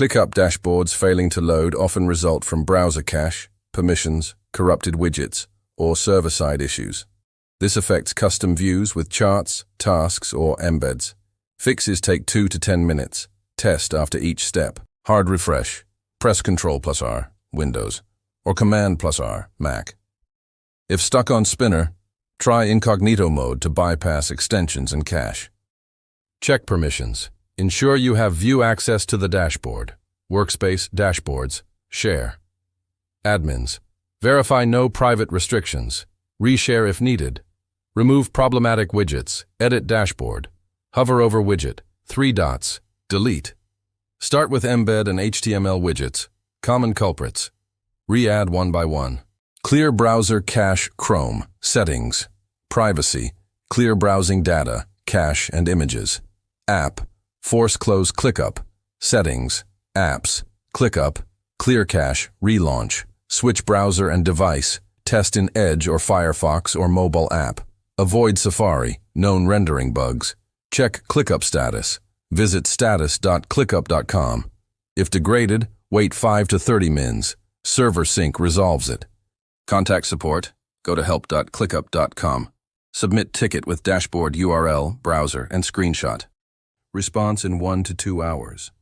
ClickUp dashboards failing to load often result from browser cache, permissions, corrupted widgets, or server-side issues. This affects custom views with charts, tasks, or embeds. Fixes take 2 to 10 minutes. Test after each step. Hard refresh. Press Ctrl+R, Windows, or Command+R, Mac. If stuck on spinner, try incognito mode to bypass extensions and cache. Check permissions. Ensure you have view access to the dashboard, workspace, dashboards, share. Admins. Verify no private restrictions. Reshare if needed. Remove problematic widgets. Edit dashboard. Hover over widget. 3 dots. Delete. Start with embed and HTML widgets. Common culprits. Re-add one by one. Clear browser cache Chrome. Settings. Privacy. Clear browsing data, cache and images. App. Force close ClickUp. Settings. Apps. ClickUp. Clear cache. Relaunch. Switch browser and device. Test in Edge or Firefox or mobile app. Avoid Safari. Known rendering bugs. Check ClickUp status. Visit status.clickup.com. If degraded, wait 5 to 30 mins. Server sync resolves it. Contact support. Go to help.clickup.com. Submit ticket with dashboard URL, browser, and screenshot. Response in 1 to 2 hours.